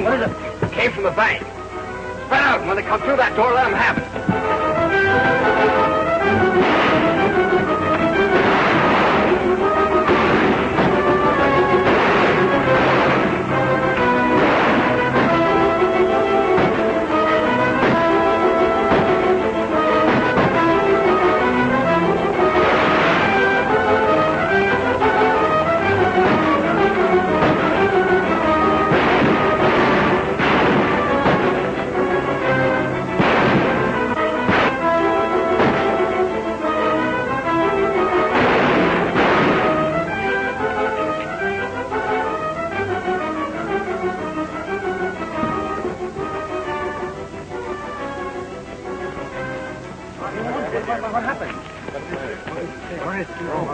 talking? What is it? It came from the bank. Spread out, and when they come through that door, let them have it.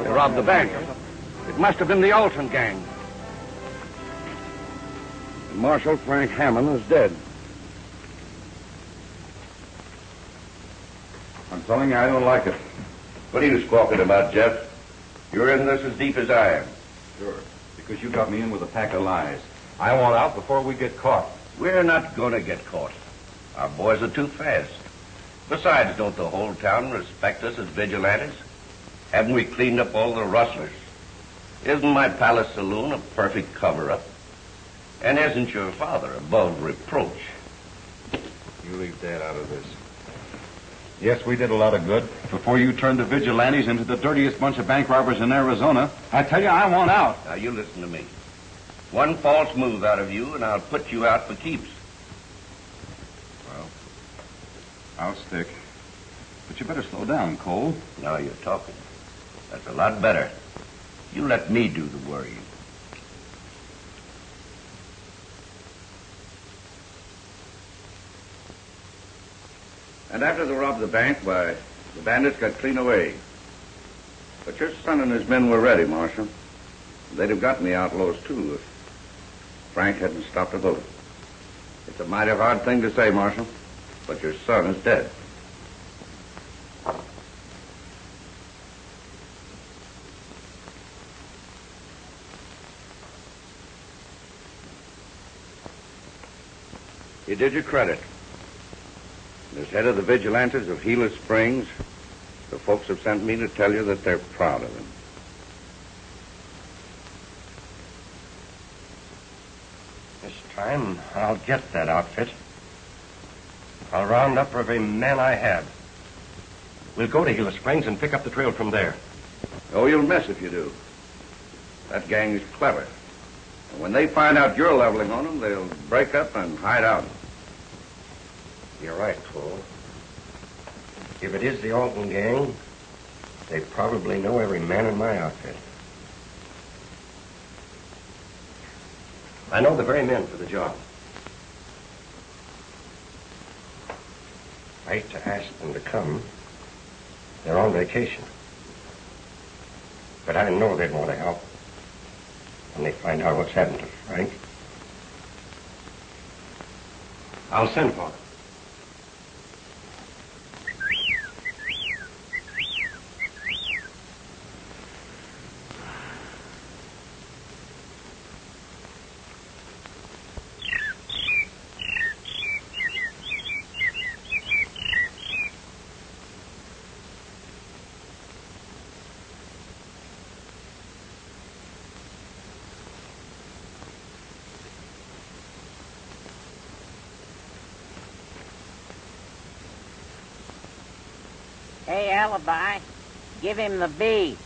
They robbed the bank. It must have been the Olsen gang. Marshal Frank Hammond is dead. I'm telling you, I don't like it. What are you squawking about, Jeff? You're in this as deep as I am. Sure. Because you got me in with a pack of lies. I want out before we get caught. We're not going to get caught. Our boys are too fast. Besides, don't the whole town respect us as vigilantes? Haven't we cleaned up all the rustlers? Isn't my palace saloon a perfect cover-up? And isn't your father above reproach? You leave Dad out of this. Yes, we did a lot of good. Before you turned the vigilantes into the dirtiest bunch of bank robbers in Arizona, I tell you, I want out. Now, you listen to me. One false move out of you, and I'll put you out for keeps. Well, I'll stick. But you better slow down, Cole. Now you're talking. That's a lot better. You let me do the worrying. And after they robbed the bank, why, the bandits got clean away. But your son and his men were ready, Marshal. They'd have gotten the outlaws, too, if Frank hadn't stopped a bullet. It's a mighty hard thing to say, Marshal, but your son is dead. You did your credit. As head of the vigilantes of Gila Springs, the folks have sent me to tell you that they're proud of him. This time, I'll get that outfit. I'll round up every man I have. We'll go to Gila Springs and pick up the trail from there. Oh, you'll miss if you do. That gang is clever. And when they find out you're leveling on them, they'll break up and hide out. You're right, Cole. If it is the Alton gang, they probably know every man in my outfit. I know the very men for the job. I hate to ask them to come. They're on vacation. But I know they'd want to help when they find out what's happened to Frank. I'll send for them. Hey, Alibi, give him the B.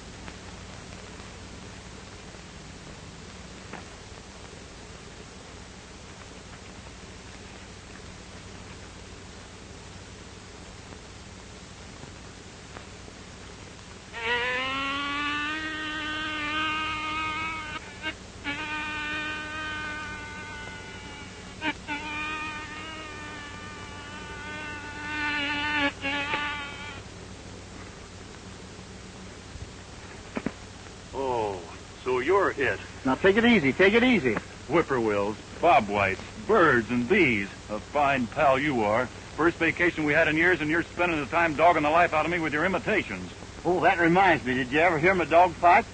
You're it. Now, take it easy. Take it easy. Whippoorwills, bobwhites, birds, and bees. A fine pal you are. First vacation we had in years, and you're spending the time dogging the life out of me with your imitations. Oh, that reminds me. Did you ever hear my dog fight?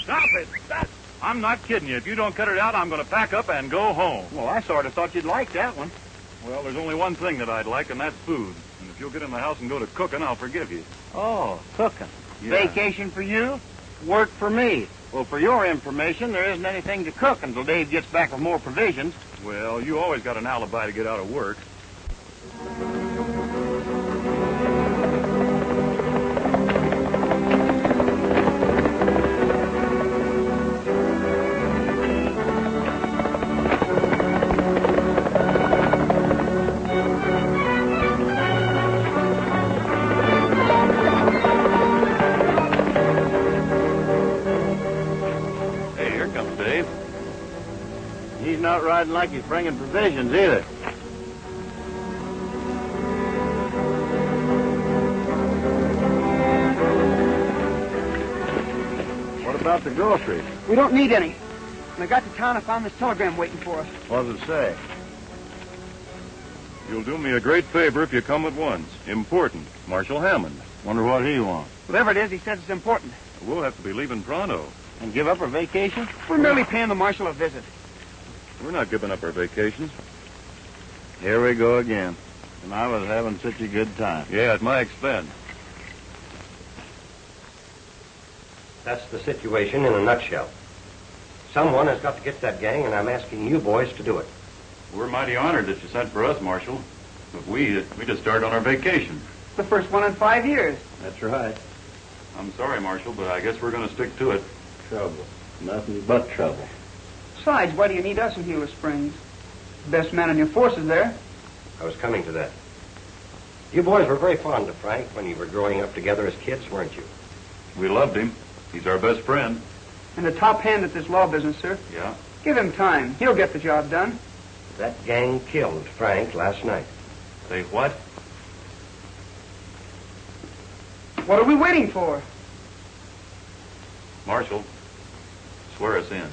Stop it! I'm not kidding you. If you don't cut it out, I'm going to pack up and go home. Well, I sort of thought you'd like that one. Well, there's only one thing that I'd like, and that's food. And if you'll get in the house and go to cooking, I'll forgive you. Oh, cooking. Yeah. Vacation for you, work for me. Well, for your information, there isn't anything to cook until Dave gets back with more provisions. Well, you always got an alibi to get out of work. He's not riding like he's bringing provisions either. What about the groceries? We don't need any. When I got to town, I found this telegram waiting for us. What does it say? You'll do me a great favor if you come at once. Important. Marshal Hammond. Wonder what he wants. Whatever it is, he says it's important. We'll have to be leaving pronto. And give up our vacation? We're merely paying the marshal a visit. We're not giving up our vacations. Here we go again. And I was having such a good time. Yeah, at my expense. That's the situation in a nutshell. Someone has got to get that gang, and I'm asking you boys to do it. We're mighty honored that you sent for us, Marshal. But we just started on our vacation. The first one in 5 years. That's right. I'm sorry, Marshal, but I guess we're going to stick to it. Trouble. Nothing but trouble. Besides, why do you need us in Gila Springs? The best man in your force is there. I was coming to that. You boys were very fond of Frank when you were growing up together as kids, weren't you? We loved him. He's our best friend. And the top hand at this law business, sir. Yeah? Give him time. He'll get the job done. That gang killed Frank last night. Say what? What are we waiting for? Marshal, swear us in.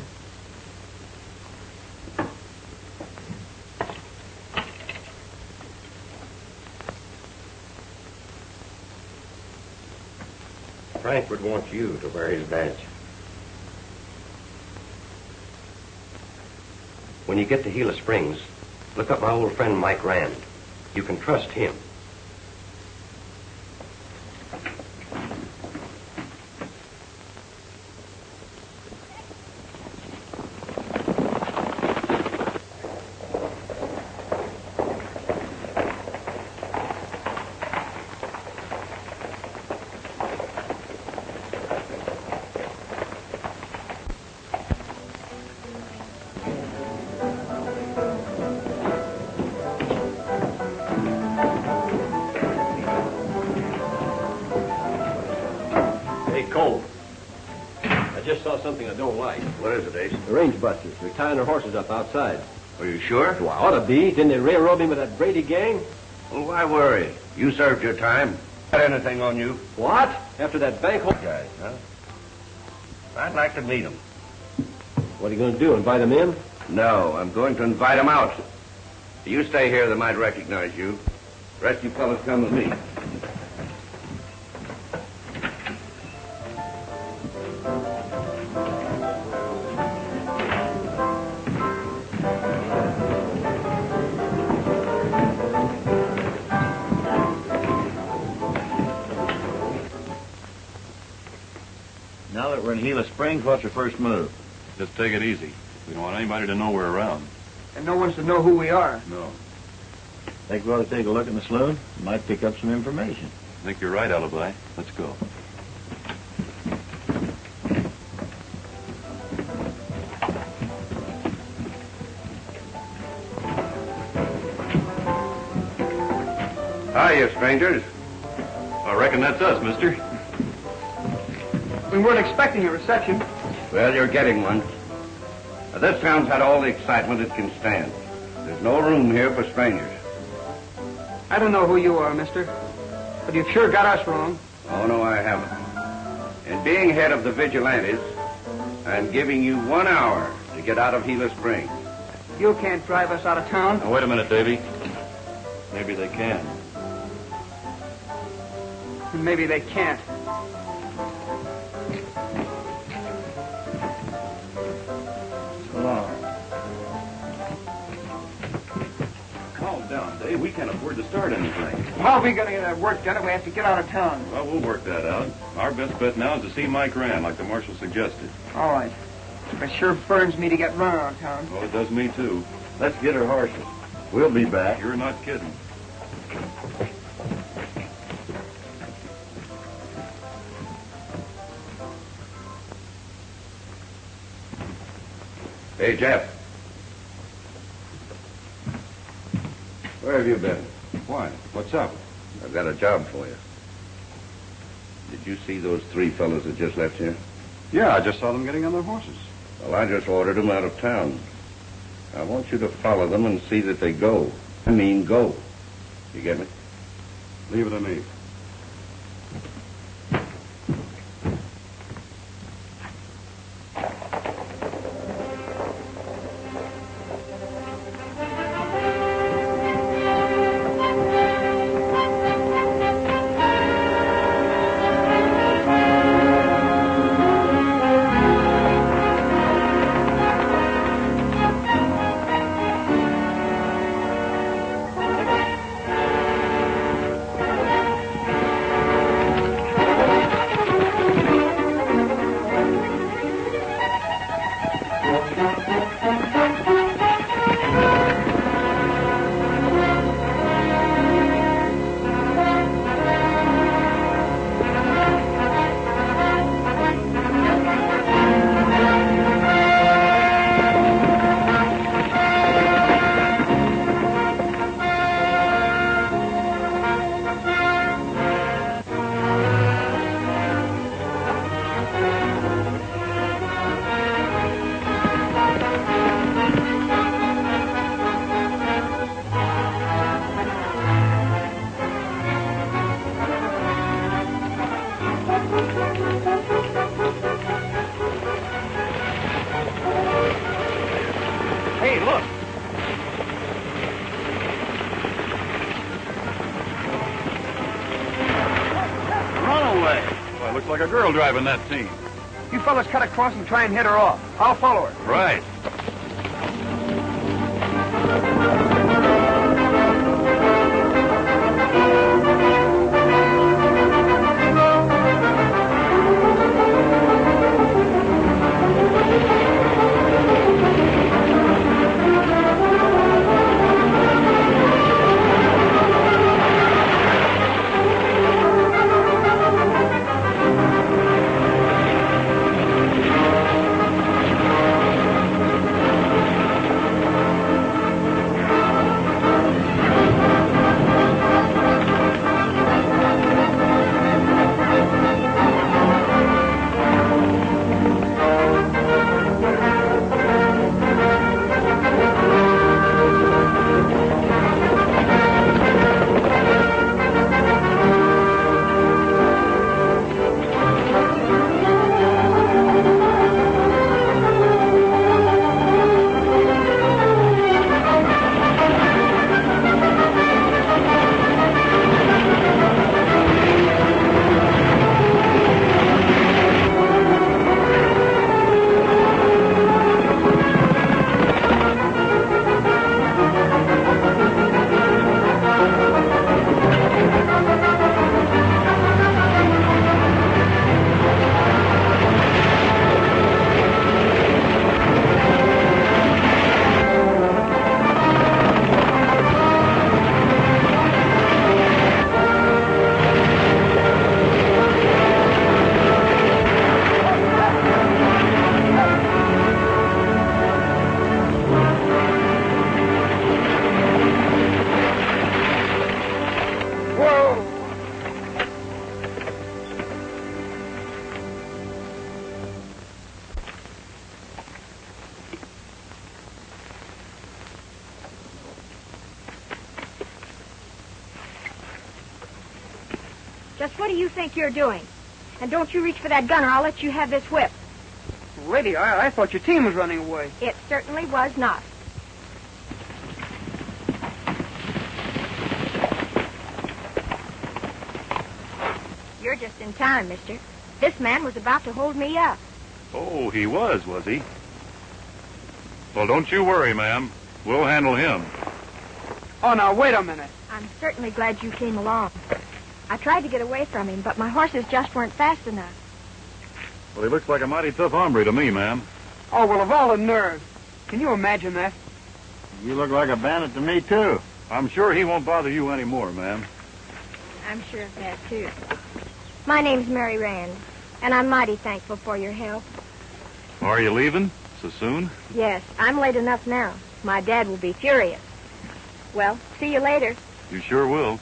Frank would want you to wear his badge. When you get to Gila Springs, look up my old friend Mike Rand. You can trust him. Something I don't like. What is it, Ace? The range busters. They're tying their horses up outside. Are you sure? Well, I ought to be. Didn't they railroad me with that Brady gang? Well, why worry? You served your time. Got anything on you? What? After that bank hole... Guys, huh? I'd like to meet them. What are you going to do, invite them in? No, I'm going to invite them out. You stay here, they might recognize you. The rest of you fellas come with me. Now that we're in Gila Springs, what's your first move? Just take it easy. We don't want anybody to know we're around. And no one's to know who we are. No. Think we ought to take a look in the saloon? Might pick up some information. I think you're right, Alibi. Let's go. Hiya, strangers. I reckon that's us, mister. We weren't expecting a reception. Well, you're getting one. Now, this town's had all the excitement it can stand. There's no room here for strangers. I don't know who you are, mister, but you've sure got us wrong. Oh, no, I haven't. In being head of the vigilantes, I'm giving you 1 hour to get out of Gila Springs. You can't drive us out of town. Now, wait a minute, Davy. Maybe they can. And maybe they can't. Say, we can't afford to start anything. How are we going to get that work done if we have to get out of town? Well, we'll work that out. Our best bet now is to see Mike Rand, like the marshal suggested. All right. It sure burns me to get run out of town. Well, it does me, too. Let's get our horses. We'll be back. You're not kidding. Hey, Jeff. Where have you been? Why? What's up? I've got a job for you. Did you see those 3 fellows that just left here? Yeah, I just saw them getting on their horses. Well, I just ordered them out of town. I want you to follow them and see that they go. I mean, go. You get me? Leave it to me. Like a girl driving that team. You fellas cut across and try and head her off. I'll follow her. Right. Just what do you think you're doing? And don't you reach for that gun or I'll let you have this whip. Lady, I thought your team was running away. It certainly was not. You're just in time, mister. This man was about to hold me up. Oh, he was he? Well, don't you worry, ma'am. We'll handle him. Oh, now, wait a minute. I'm certainly glad you came along. I tried to get away from him, but my horses just weren't fast enough. Well, he looks like a mighty tough hombre to me, ma'am. Oh, well, of all the nerve. Can you imagine that? You look like a bandit to me, too. I'm sure he won't bother you anymore, ma'am. I'm sure of that, too. My name's Mary Rand, and I'm mighty thankful for your help. Are you leaving so soon? Yes, I'm late enough now. My dad will be furious. Well, see you later. You sure will.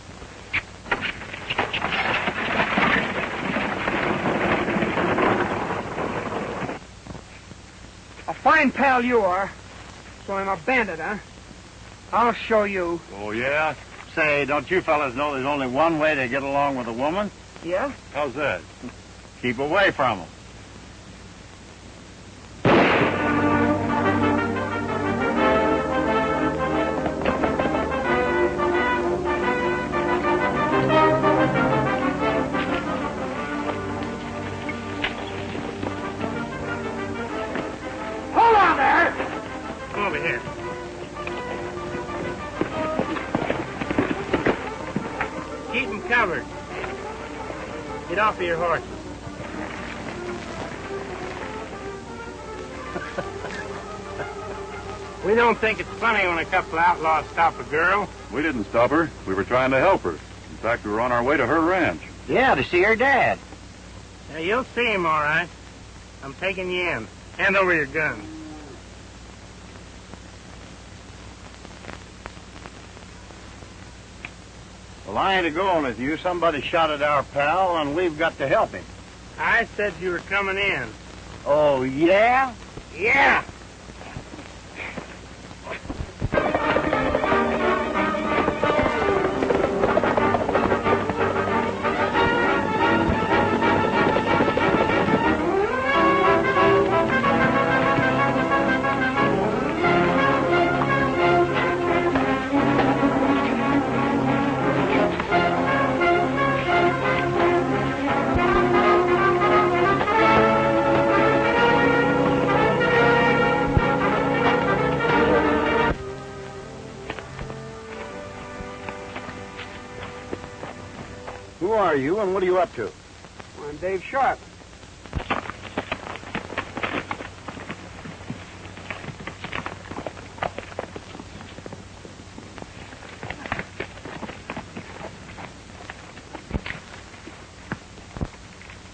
A fine pal you are. So I'm a bandit, huh? I'll show you. Oh, yeah? Say, don't you fellas know there's only one way to get along with a woman? Yeah? How's that? Keep away from them. Hold on there! Come over here. Keep them covered. Get off of your horses. We don't think it's funny when a couple of outlaws stop a girl. We didn't stop her. We were trying to help her. In fact, we were on our way to her ranch. Yeah, to see her dad. Now, you'll see him, all right. I'm taking you in. Hand over your gun. Well, I ain't a-going with you. Somebody shot at our pal, and we've got to help him. I said you were coming in. Oh, yeah? Yeah! Who are you, and what are you up to? Well, I'm Dave Sharp.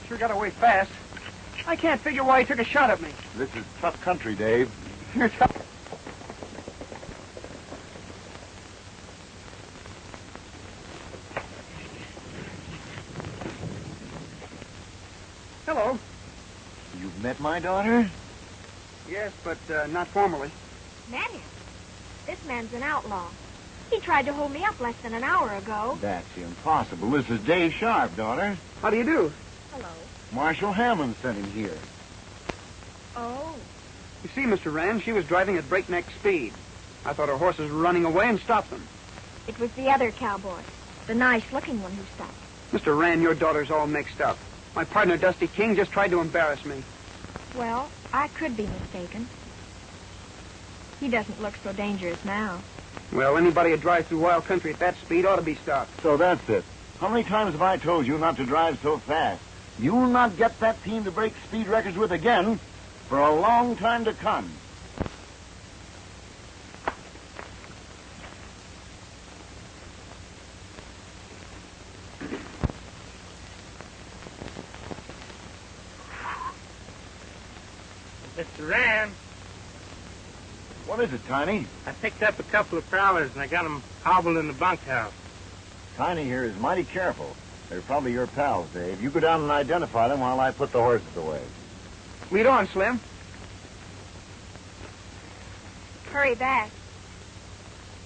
Sure got away fast. I can't figure why he took a shot at me. This is tough country, Dave. You're tough. Hello. You've met my daughter? Yes, but not formally. Met him? This man's an outlaw. He tried to hold me up less than an hour ago. That's impossible. This is Dave Sharp, daughter. How do you do? Hello. Marshal Hammond sent him here. Oh. You see, Mr. Rand, she was driving at breakneck speed. I thought her horses were running away and stopped them. It was the other cowboy, the nice-looking one who stopped. Mr. Rand, your daughter's all mixed up. My partner, Dusty King, just tried to embarrass me. Well, I could be mistaken. He doesn't look so dangerous now. Well, anybody who drives through wild country at that speed ought to be stopped. So that's it. How many times have I told you not to drive so fast? You'll not get that team to break speed records with again for a long time to come. Mr. Rand, What is it, Tiny? I picked up a couple of prowlers, and I got them hobbled in the bunkhouse. Tiny here is mighty careful. They're probably your pals, Dave. You go down and identify them while I put the horses away. Lead on, Slim. Hurry back.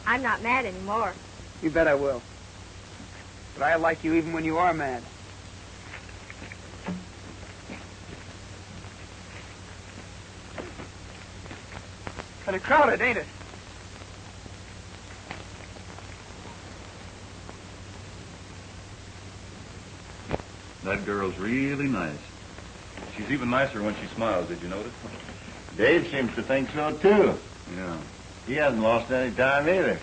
I'm not mad anymore. You bet I will. But I like you even when you are mad. Kind of crowded, ain't it? That girl's really nice. She's even nicer when she smiles, did you notice? Dave seems to think so, too. Yeah. He hasn't lost any time either.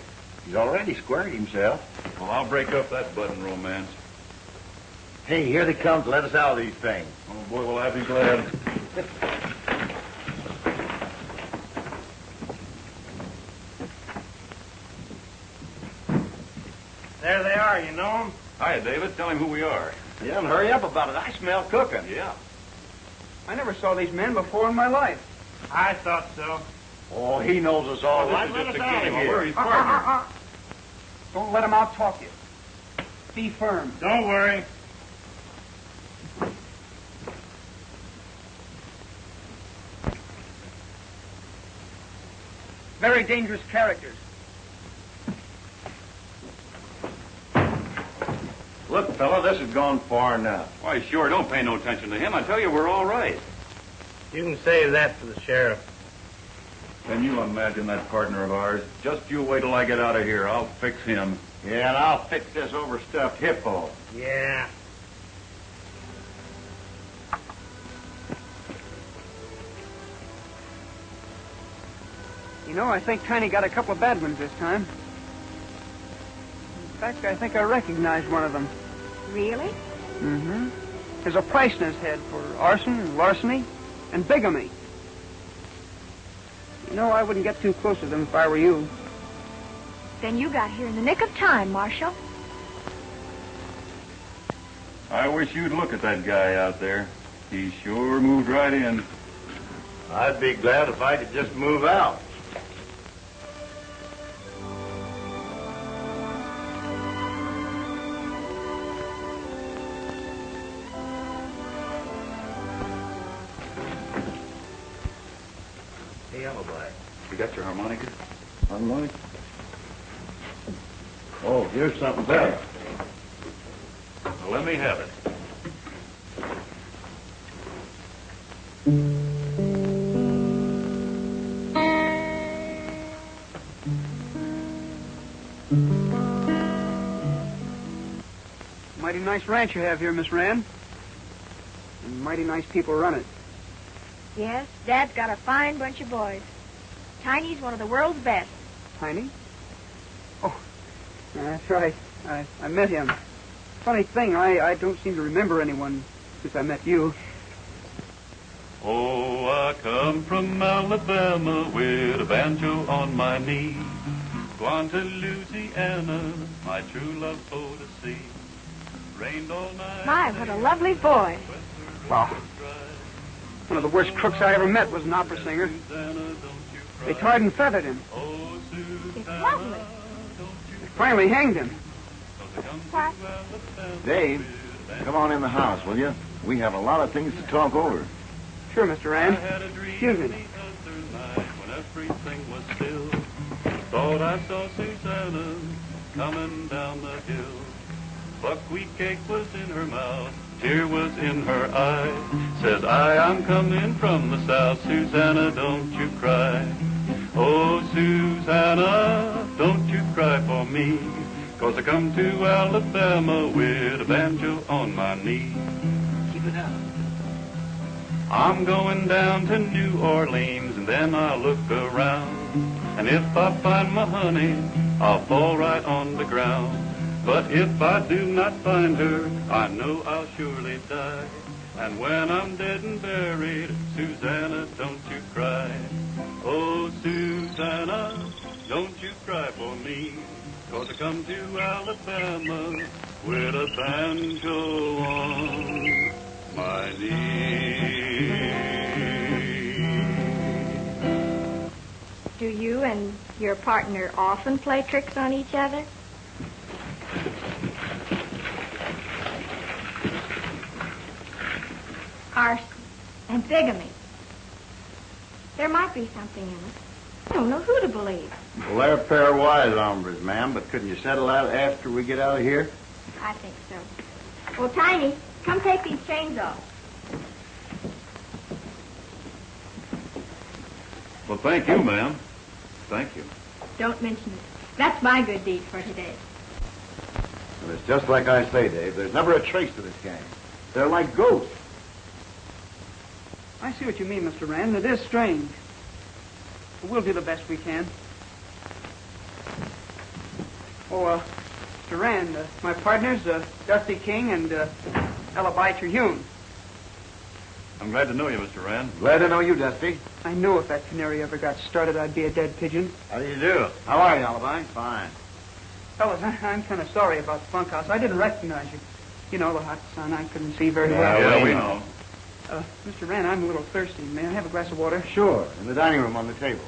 He's already squared himself. Well, I'll break up that budding romance. Hey, here they come to let us out of these things. Oh, boy, will I be glad. There they are, you know them? Hi, David. Tell him who we are. Yeah, and hurry up about it. I smell cooking. Yeah. I never saw these men before in my life. I thought so. Oh, he knows us all This right. is Let just us a out of game. here. We're his partners. Don't let them out-talk you. Be firm. Don't worry. Very dangerous characters. Look, fella, this has gone far enough. Why, sure, don't pay no attention to him. I tell you, we're all right. You can save that for the sheriff. Can you imagine that partner of ours? Just you wait till I get out of here. I'll fix him. Yeah, and I'll fix this overstuffed hippo. Yeah. You know, I think Tiny got a couple of bad ones this time. In fact, I think I recognized one of them. Really? Mm-hmm. There's a price in his head for arson and larceny and bigamy. You know, I wouldn't get too close to them if I were you. Then you got here in the nick of time, Marshal. I wish you'd look at that guy out there. He sure moved right in. I'd be glad if I could just move out. Hey, Alibi, you got your harmonica? Harmonica? Oh, here's something better. Well, let me have it. Mighty nice ranch you have here, Miss Rand. And mighty nice people run it. Yes, Dad's got a fine bunch of boys. Tiny's one of the world's best. Tiny? Oh, that's right. I met him. Funny thing, I don't seem to remember anyone since I met you. Oh, I come from Alabama with a banjo on my knee. Gone to Louisiana, my true love for to see. Rained all night. My, what a lovely voice. Wow. One of the worst crooks I ever met was an opera singer. They tarred and feathered him. It's lovely. They finally hanged him. What? Dave, come on in the house, will you? We have a lot of things to talk over. Sure, Mr. Rand. Excuse me. When everything was still, thought I saw Susanna coming down the hill. Buckwheat cake was in her mouth, tear was in her eye. Says I'm coming from the south, Susanna, don't you cry. Oh, Susanna, don't you cry for me, 'cause I come to Alabama with a banjo on my knee. Keep it up. I'm going down to New Orleans, and then I'll look around. And if I find my honey, I'll fall right on the ground. But if I do not find her, I know I'll surely die. And when I'm dead and buried, Susanna, don't you cry. Oh, Susanna, don't you cry for me, 'cause I come to Alabama with a banjo on my knee. Do you and your partner often play tricks on each other? Arson and bigamy. There might be something in it. I don't know who to believe. Well, they're a pair of wise hombres, ma'am, but couldn't you settle that after we get out of here? I think so. Well, Tiny, come take these chains off. Well, thank you, ma'am. Thank you. Don't mention it. That's my good deed for today. And it's just like I say, Dave. There's never a trace to this gang. They're like ghosts. I see what you mean, Mr. Rand. It is strange. But we'll do the best we can. Oh, Mr. Rand, my partners, Dusty King and Alibi Terhune. I'm glad to know you, Mr. Rand. Glad to know you, Dusty. I knew if that canary ever got started, I'd be a dead pigeon. How do you do? How are you, Alibi? Fine. Fellas, I'm kind of sorry about the bunkhouse. I didn't recognize you. You know, the hot sun, I couldn't see very well. Yeah, we know. Mr. Rand, I'm a little thirsty. May I have a glass of water? Sure. In the dining room on the table.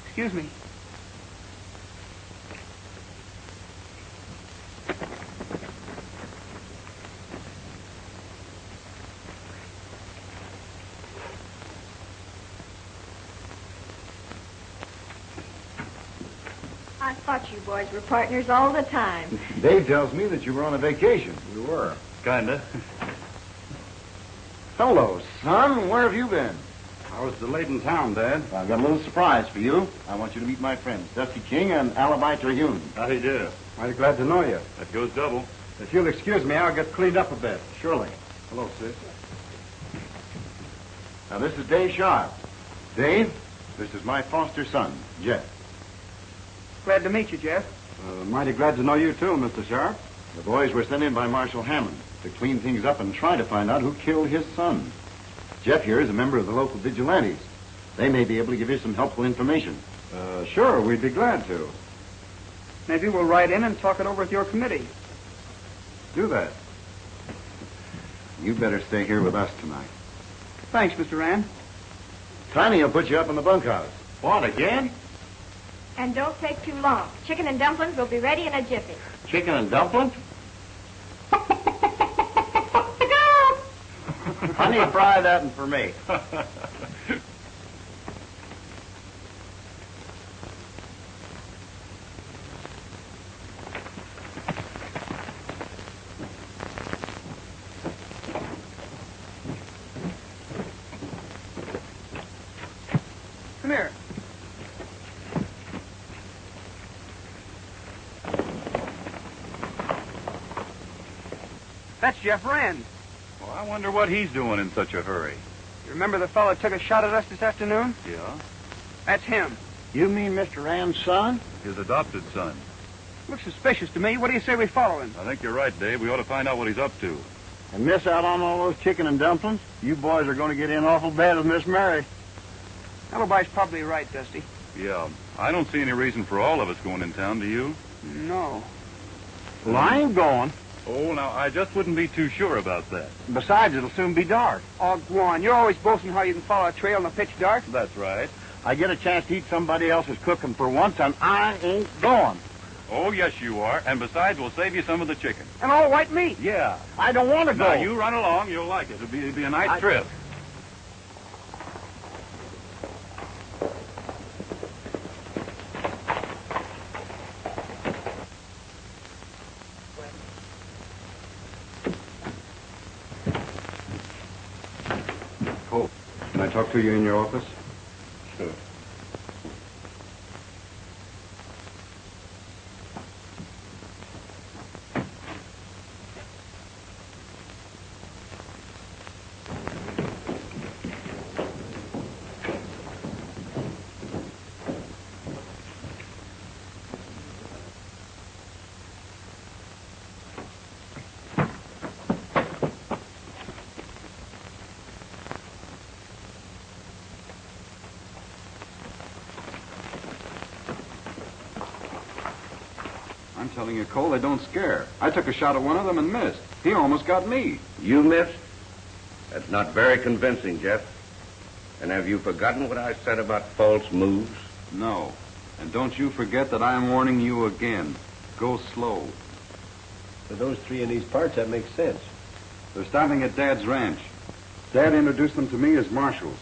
Excuse me. I thought you boys were partners all the time. Dave tells me that you were on a vacation. We were. Kinda. Hello, son. Where have you been? I was delayed in town, Dad. I've got a little surprise for you. I want you to meet my friends, Dusty King and Alibi Terhune. How do you do? Mighty glad to know you. That goes double. If you'll excuse me, I'll get cleaned up a bit. Surely. Hello, sis. Now, this is Dave Sharp. Dave, this is my foster son, Jeff. Glad to meet you, Jeff. Mighty glad to know you, too, Mr. Sharp. The boys were sent in by Marshal Hammond to clean things up and try to find out who killed his son. Jeff here is a member of the local vigilantes. They may be able to give you some helpful information. Sure, we'd be glad to. Maybe we'll ride in and talk it over with your committee. Do that. You better stay here with us tonight. Thanks, Mr. Rand. Tiny will put you up in the bunkhouse. What, again? And don't take too long. Chicken and dumplings will be ready in a jiffy. Chicken and dumplings? Honey, fry that one for me. Come here. That's Jeff Rand. Well, I wonder what he's doing in such a hurry. You remember the fellow that took a shot at us this afternoon? Yeah? That's him. You mean Mr. Rand's son? His adopted son. Looks suspicious to me. What do you say we follow him? I think you're right, Dave. We ought to find out what he's up to. And miss out on all those chicken and dumplings? You boys are going to get in awful bad with Miss Mary. Alibi's probably right, Dusty. Yeah. I don't see any reason for all of us going in town, do you? No. Well, I ain't going. Oh, now, I just wouldn't be too sure about that. Besides, it'll soon be dark. Oh, go on. You're always boasting how you can follow a trail in the pitch dark. That's right. I get a chance to eat somebody else's cooking for once, and I ain't going. Oh, yes, you are. And besides, we'll save you some of the chicken. And all white meat. Yeah. I don't want to go. Now, you run along. You'll like it. It'll be a nice trip. Oh, can I talk to you in your office? Sure. I'm telling you, Cole, they don't scare. I took a shot at one of them and missed. He almost got me. You missed? That's not very convincing, Jeff. And have you forgotten what I said about false moves? No. And don't you forget that I am warning you again. Go slow. For those three in these parts, that makes sense. They're stopping at Dad's ranch. Dad introduced them to me as marshals.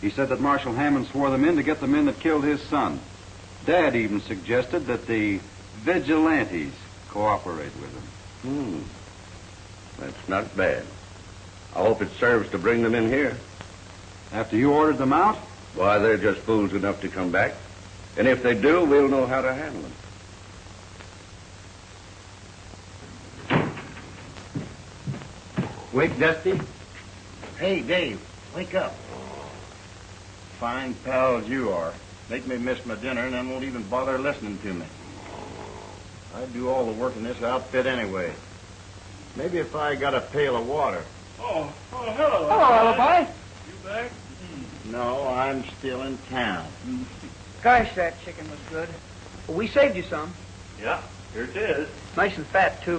He said that Marshal Hammond swore them in to get the men that killed his son. Dad even suggested that the vigilantes cooperate with him. That's not bad. I hope it serves to bring them in here. After you ordered them out? Why, they're just fools enough to come back. And if they do, we'll know how to handle them. Wake, Dusty. Hey, Dave, wake up. Fine pals you are. Make me miss my dinner and then won't even bother listening to me. I do all the work in this outfit anyway. Maybe if I got a pail of water. Oh, hello. Hello, Alibi. You back? No, I'm still in town. Gosh, that chicken was good. Well, we saved you some. Yeah, here it is. Nice and fat, too.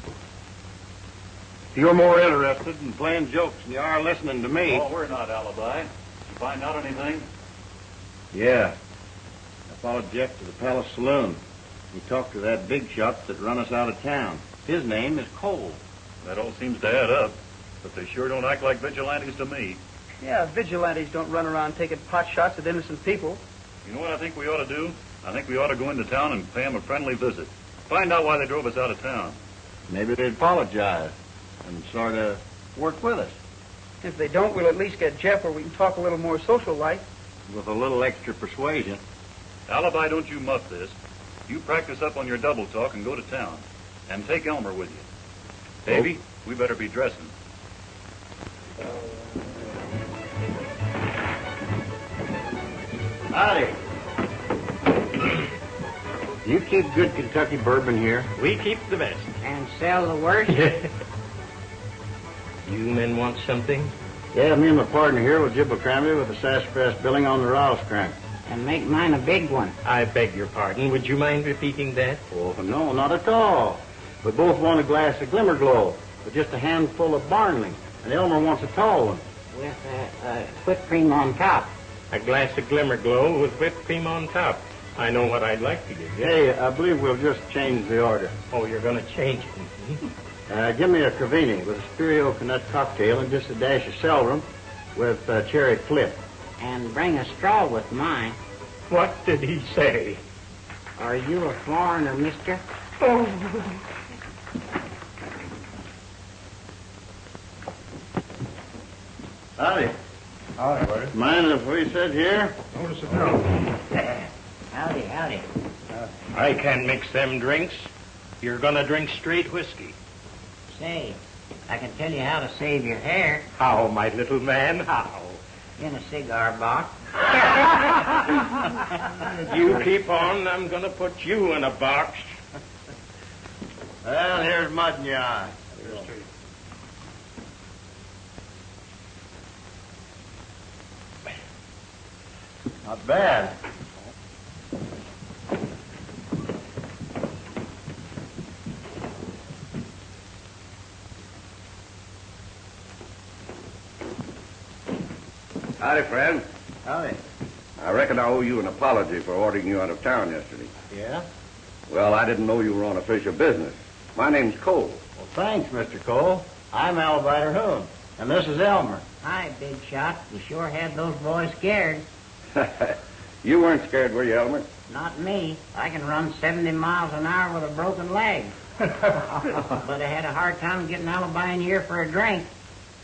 If you're more interested in playing jokes than you are listening to me. Oh, we're not, Alibi. Did you find out anything? Yeah. I followed Jeff to the Palace Saloon. He talked to that big shot that run us out of town. His name is Cole. That all seems to add up, but they sure don't act like vigilantes to me. Yeah, vigilantes don't run around taking pot shots at innocent people. You know what I think we ought to do? I think we ought to go into town and pay them a friendly visit. Find out why they drove us out of town. Maybe they'd apologize and sort of work with us. If they don't, we'll at least get Jeff where we can talk a little more social-like. With a little extra persuasion. Alibi, don't you muff this. You practice up on your double talk and go to town. And take Elmer with you. Davy, we better be dressing. Howdy. You keep good Kentucky bourbon here? We keep the best. And sell the worst? You men want something? Yeah, me and my partner here will jibble cranberry with a sassafras billing on the Rouse crank. And make mine a big one. I beg your pardon. Would you mind repeating that? Oh, no, not at all. We both want a glass of Glimmer Glow with just a handful of Barnley. And Elmer wants a tall one. With whipped cream on top. A glass of Glimmer Glow with whipped cream on top. I know what I'd like to give you. Hey, I believe we'll just change the order. Oh, you're going to change it. Give me a Cravini with a Spirio Nut cocktail and just a dash of celerum with cherry flip. And bring a straw with mine. What did he say? Are you a foreigner, mister? Oh. Howdy. Howdy, buddy. Mind if we sit here? Oh, sit down. Howdy, howdy. I can't mix them drinks. You're going to drink straight whiskey. Say, I can tell you how to save your hair. How, my little man, how? In a cigar box. You keep on, I'm going to put you in a box. Well, here's mud in your eye. Not bad. Howdy, friend. Howdy. I reckon I owe you an apology for ordering you out of town yesterday. Yeah? Well, I didn't know you were on official business. My name's Cole. Well, thanks, Mr. Cole. I'm Alibi Terhune, and this is Elmer. Hi, big shot. You sure had those boys scared. You weren't scared, were you, Elmer? Not me. I can run 70 miles an hour with a broken leg. But I had a hard time getting Alibi in here for a drink.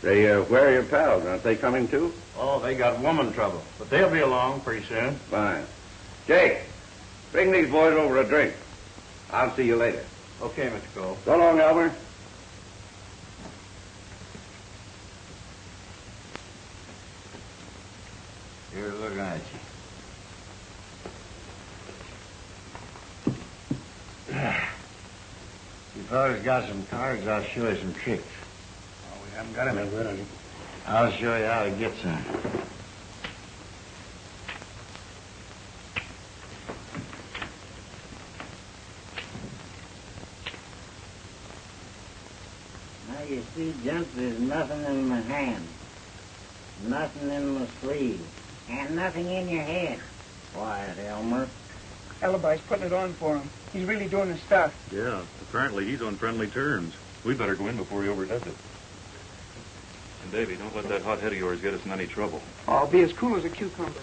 Say, where are your pals? Aren't they coming too? Oh, they got woman trouble, but they'll be along pretty soon. Fine. Jake, bring these boys over a drink. I'll see you later. Okay, Mr. Cole. So long, Elmer. Here's looking at you. You fellas got some cards, I'll show you some tricks. Oh, we haven't got any good, any. I'll show you how to get some. Now, you see, gents, there's nothing in my hand. Nothing in my sleeve. And nothing in your head. Quiet, Elmer. Alibi's putting it on for him. He's really doing his stuff. Yeah, apparently he's on friendly terms. We better go in before he overdoes it. And Davy, don't let that hot head of yours get us in any trouble. I'll be as cool as a cucumber.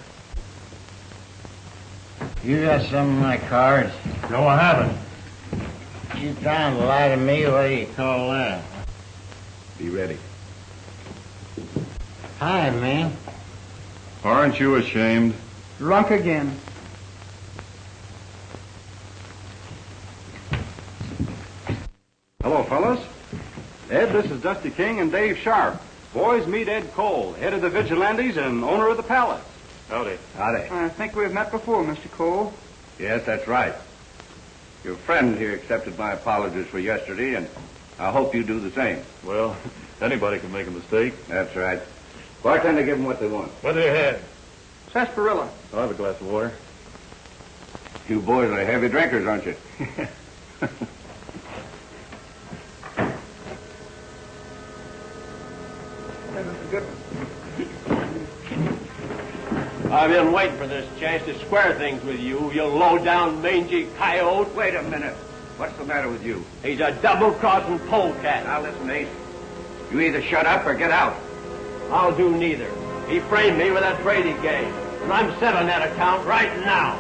You got some of my cards? No, I haven't. You trying to lie to me? What do you call that? Be ready. Hi, man. Aren't you ashamed? Drunk again. Hello, fellas. Ed, this is Dusty King and Dave Sharp. Boys, meet Ed Cole, head of the Vigilantes and owner of the Palace. Howdy. Howdy. I think we've met before, Mr. Cole. Yes, that's right. Your friend here accepted my apologies for yesterday, and I hope you do the same. Well, anybody can make a mistake. That's right. Bartender, give them what they want. What do you have? Sarsaparilla. I'll have a glass of water. You boys are heavy drinkers, aren't you? I've been waiting for this chance to square things with you, you low-down, mangy coyote. Wait a minute. What's the matter with you? He's a double-crossing polecat. Now, listen, Ace. You either shut up or get out. I'll do neither. He framed me with that Brady game, and I'm settling that account right now.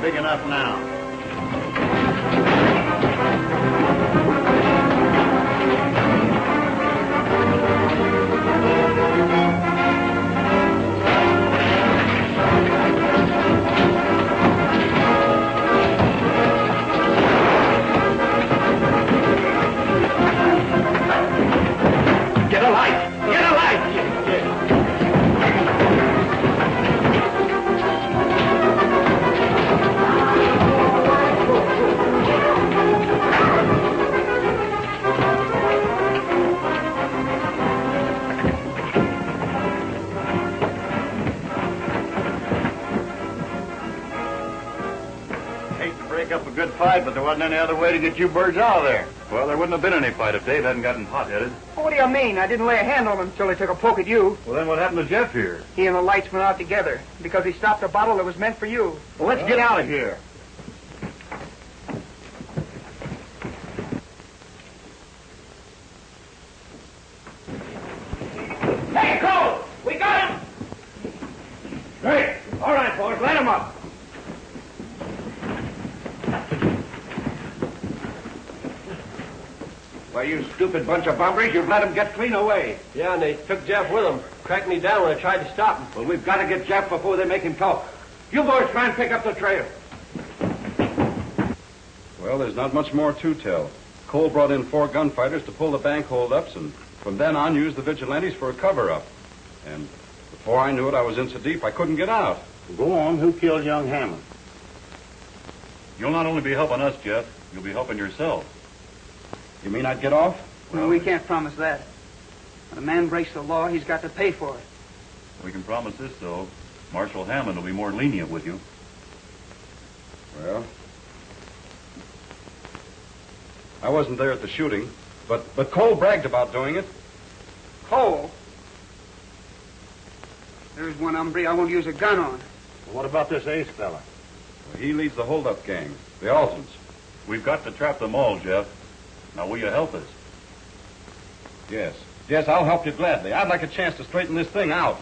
Big enough now. Get a light! Get a light! Up a good fight, but there wasn't any other way to get you birds out of there. Well, there wouldn't have been any fight if Dave hadn't gotten hot-headed. What do you mean? I didn't lay a hand on him until he took a poke at you. Well, then what happened to Jeff here? He and the lights went out together because he stopped a bottle that was meant for you. Well, let's get out of here. Hey, Cole! We got him! Great. All right, boys, let him up. Why, you stupid bunch of bumpers, you've let him get clean away. Yeah, and they took Jeff with them. Cracked me down when I tried to stop him. Well, we've got to get Jeff before they make him talk. You boys try and pick up the trail. Well, there's not much more to tell. Cole brought in 4 gunfighters to pull the bank holdups, and from then on used the vigilantes for a cover-up. And before I knew it, I was in so deep I couldn't get out. Go on. Who killed young Hammond? You'll not only be helping us, Jeff, you'll be helping yourself. You mean I'd get off? Well, we can't promise that. When a man breaks the law, he's got to pay for it. We can promise this, though. Marshal Hammond will be more lenient with you. Well, I wasn't there at the shooting, but Cole bragged about doing it. Cole? There's one hombre I won't use a gun on. Well, what about this Ace fella? Well, he leads the holdup gang, the Altons. We've got to trap them all, Jeff. Now, will you help us? Yes. Yes, I'll help you gladly. I'd like a chance to straighten this thing out.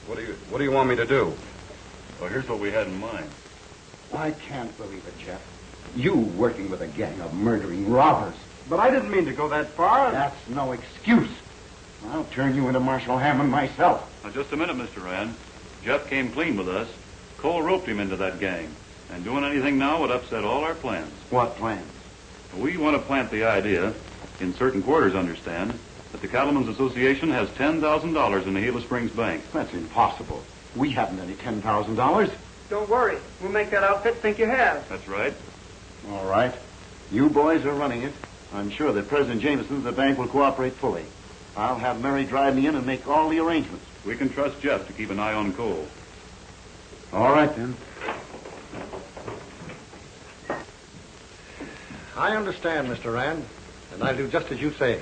What do you want me to do? Well, here's what we had in mind. I can't believe it, Jeff. You working with a gang of murdering robbers. But I didn't mean to go that far. That's no excuse. I'll turn you into Marshal Hammond myself. Now, just a minute, Mr. Rand. Jeff came clean with us. Cole roped him into that gang. And doing anything now would upset all our plans. What plans? We want to plant the idea, in certain quarters, understand, that the Cattlemen's Association has $10,000 in the Gila Springs Bank. That's impossible. We haven't any $10,000. Don't worry. We'll make that outfit think you have. That's right. All right. You boys are running it. I'm sure that President Jameson of the bank will cooperate fully. I'll have Mary drive me in and make all the arrangements. We can trust Jeff to keep an eye on Cole. All right, then. I understand, Mr. Rand, and I'll do just as you say.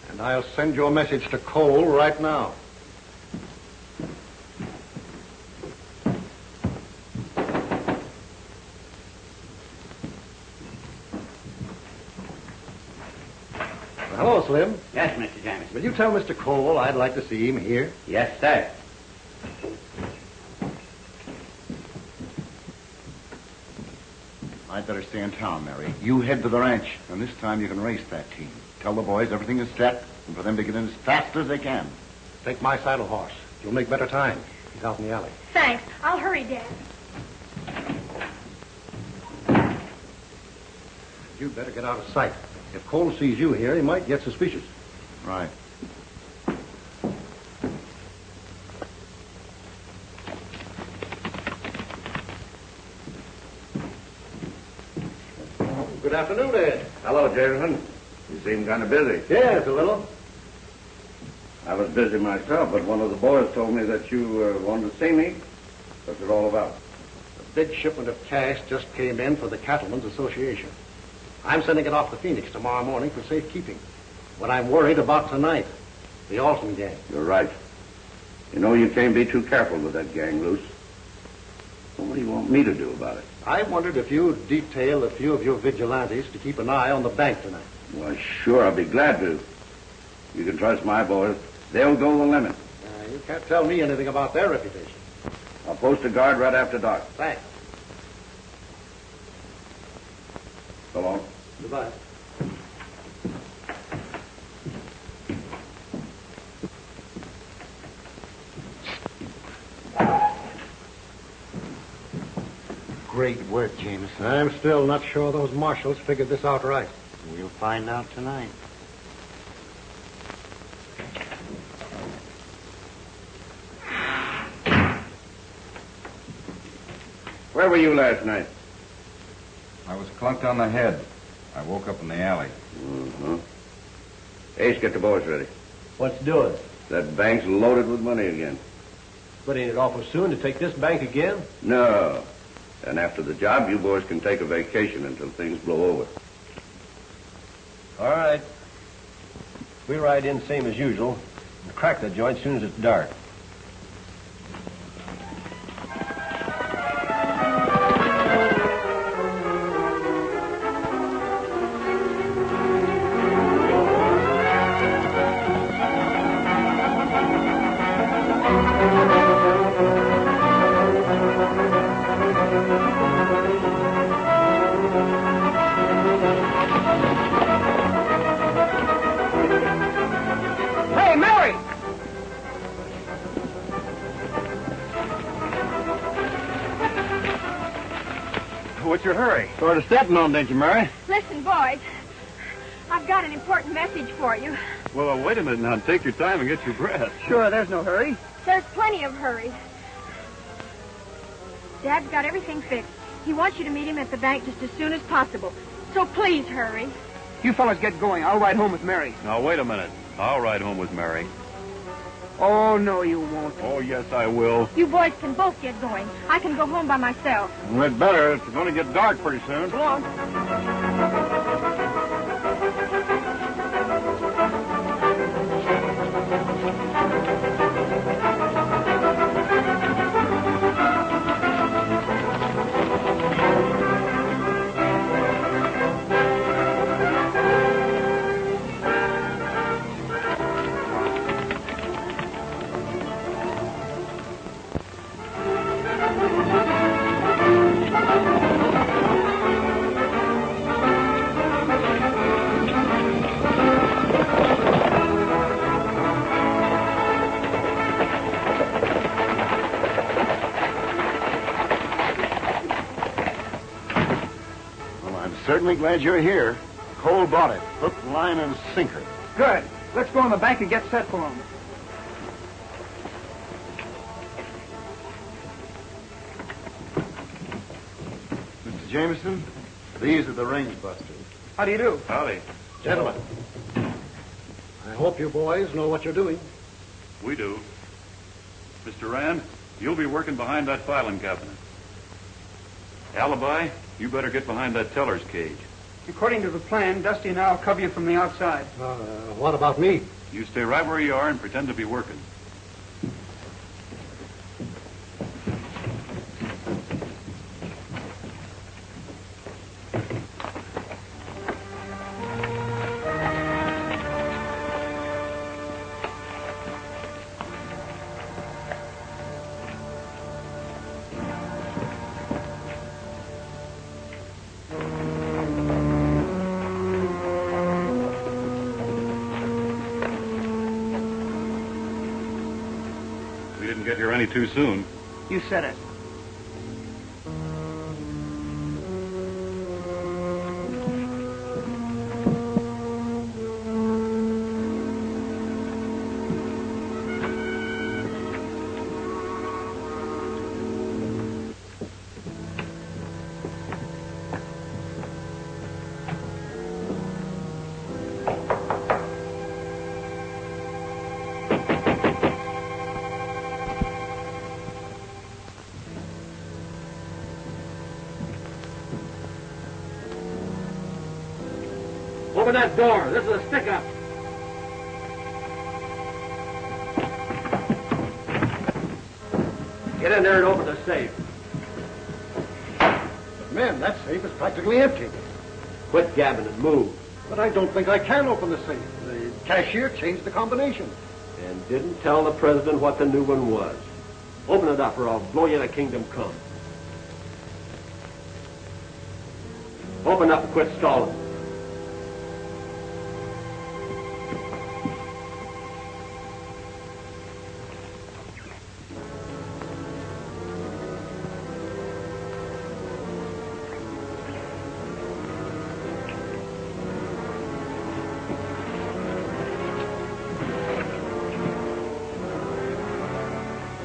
And I'll send your message to Cole right now. Hello, Slim. Yes, Mr. Jameson. Will you tell Mr. Cole I'd like to see him here? Yes, sir. I'd better stay in town, Mary. You head to the ranch, and this time you can race that team. Tell the boys everything is set, and for them to get in as fast as they can. Take my saddle horse. You'll make better time. He's out in the alley. Thanks. I'll hurry, Dad. You'd better get out of sight. If Cole sees you here, he might get suspicious. Right. Good afternoon, Ed. Hello, Jameson. You seem kind of busy. Yes, a little. I was busy myself, but one of the boys told me that you wanted to see me. What's it all about? A big shipment of cash just came in for the Cattlemen's Association. I'm sending it off to Phoenix tomorrow morning for safekeeping. But I'm worried about tonight. The Alton gang. You're right. You know you can't be too careful with that gang loose. What do you want me to do about it? I wondered if you'd detail a few of your vigilantes to keep an eye on the bank tonight. Well, sure, I'll be glad to. You can trust my boys. They'll go the limit. You can't tell me anything about their reputation. I'll post a guard right after dark. Thanks. So long. Goodbye. Great work, Jameson. I'm still not sure those marshals figured this out right. We'll find out tonight. Where were you last night? I was clunked on the head. I woke up in the alley. Mm-hmm. Ace, get the boys ready. What's doing? That bank's loaded with money again. But ain't it awful soon to take this bank again? No. And after the job, you boys can take a vacation until things blow over. All right. We ride in same as usual and crack the joint as soon as it's dark. Hey, Mary! What's your hurry? Sort of stepping on, didn't you, Mary? Listen, boys. I've got an important message for you. Well, wait a minute now. Take your time and get your breath. Sure, there's no hurry. There's plenty of hurry. Dad's got everything fixed. He wants you to meet him at the bank just as soon as possible. So please hurry. You fellas get going. I'll ride home with Mary. Now, wait a minute. I'll ride home with Mary. Oh, no, you won't. Oh, yes, I will. You boys can both get going. I can go home by myself. We'd better. It's going to get dark pretty soon. Go on. Certainly glad you're here. Cole bought it. Hook, line, and sinker. Good. Let's go in the bank and get set for him. Mr. Jameson, these are the range busters. How do you do? Howdy. Gentlemen, I hope you boys know what you're doing. We do. Mr. Rand, you'll be working behind that filing cabinet. Alibi, you better get behind that teller's cage. According to the plan, Dusty and I'll cover you from the outside. What about me? You stay right where you are and pretend to be working. here any too soon. You said it. Open that door. This is a stick-up. Get in there and open the safe. Men, that safe is practically empty. Quit gabbing and move. But I don't think I can open the safe. The cashier changed the combination. And didn't tell the president what the new one was. Open it up or I'll blow you to kingdom come. Open up and quit stalling.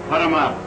Put him up.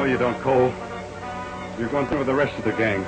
You don't, Cole. You're going through with the rest of the gang.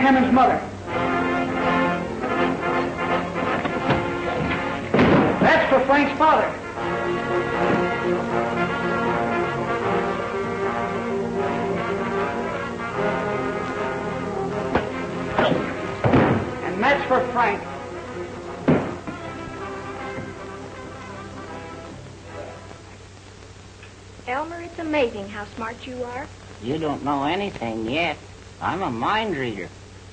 Hammond's mother. That's for Frank's father. for Frank. Elmer, it's amazing how smart you are. You don't know anything yet. I'm a mind reader.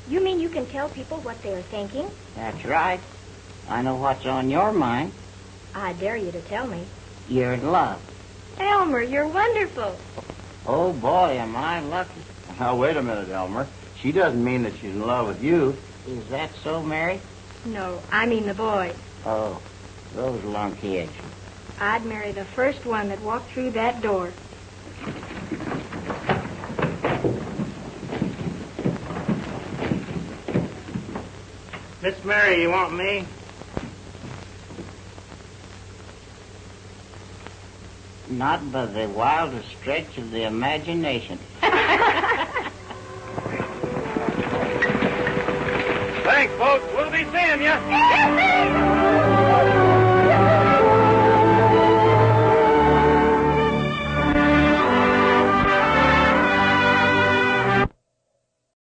You mean you can tell people what they're thinking? That's right. I know what's on your mind. I dare you to tell me. You're in love. Elmer, you're wonderful. Oh, boy, am I lucky. Now, wait a minute, Elmer. She doesn't mean that she's in love with you. Is that so, Mary? No, I mean the boys. Oh, those lunkheads. I'd marry the first one that walked through that door. Miss Mary, you want me? Not by the wildest stretch of the imagination. Thanks, folks. We'll be seeing you.